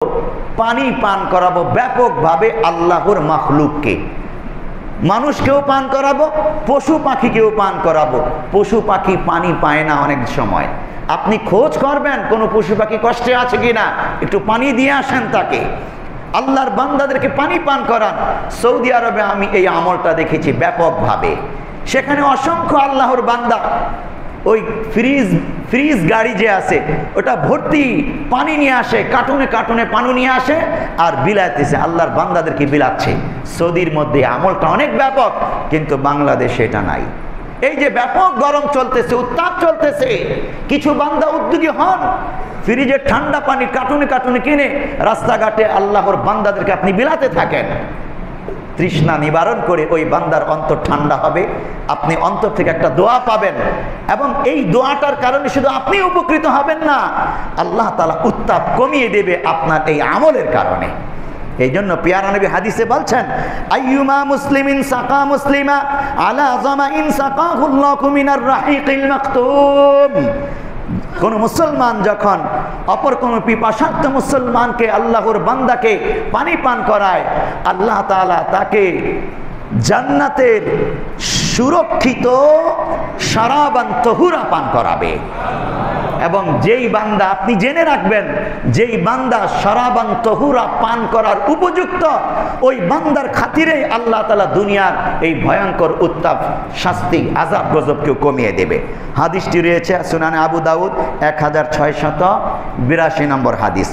পানি পান করাবো ব্যাপকভাবে আল্লাহর মাখলুককে। মানুষকেও পান করাবো, পশু পাখিকেও পান করাবো। পশু পাখি পানি পায় না অনেক সময়, আপনি খোঁজ করবেন কোনো পশু পাখি কষ্টে আছে কিনা, একটু পানি দিয়ে আসেন তাকে। আল্লাহর বান্দাদেরকে পানি পান করান। সৌদি আরবে আমি এই আমলটা দেখেছি ব্যাপকভাবে। সেখানে অসংখ্য আল্লাহর বান্দা ওই ফ্রিজ গাড়ি যে আছে ওটা ভর্তি পানি নিয়ে আসে, কার্টুনে কার্টুনে পানি নিয়ে আসে আর বিলাইতেছে, আল্লাহর বান্দাদেরকে বিলাচ্ছে। সৌদির মধ্যে আমলটা অনেক ব্যাপক, কিন্তু বাংলাদেশে এটা নাই। এই যে ব্যাপক গরম চলতেছে, উত্তাপ চলতেছে, কিছু বান্দা উদ্যোগী হন, ফ্রিজের ঠান্ডা পানি কার্টুনে কার্টুনে কিনে রাস্তাঘাটে আল্লাহর বান্দাদেরকে আপনি বিলাতে থাকেন। তৃষ্ণা নিবারণ করে ওই বান্দার অন্তর ঠান্ডা হবে, আপনি অন্তর থেকে একটা দোয়া পাবেন, এবং এই দোয়াটার কারণে শুধু আপনি উপকৃত হবেন না, আল্লাহ তাআলা উত্তাপ কমিয়ে দেবে আপনার এই আমলের কারণে। এই জন্য পিয়ারা নবী হাদিসে বলছেন, আইয়ুমা মুসলিমিন সাকা মুসলিমা আলা জামাইন সাকাহুল্লাহু মিনার রাহিকিল মাকতুম। কোন মুসলমান যখন অপর কোন পিপাসার্থ মুসলমানকে, আল্লাহর বান্দাকে পানি পান করায়, আল্লাহ তাআলা তাকে জান্নাতের সুরক্ষিত শারাবান তহুরা পান করাবে। এবং যেই বান্দা, আপনি জেনে রাখবেন, যেই বান্দা শারাবান তহুরা পান করার উপযুক্ত, ওই বান্দার খাতিরে আল্লাহ তাআলা দুনিয়ার এই ভয়ঙ্কর উত্তাপ, শাস্তি, আযাব গজবকেও কমিয়ে দেবে। হাদিসটি রয়েছে সুনানে আবু দাউদ 1682 নম্বর হাদিস।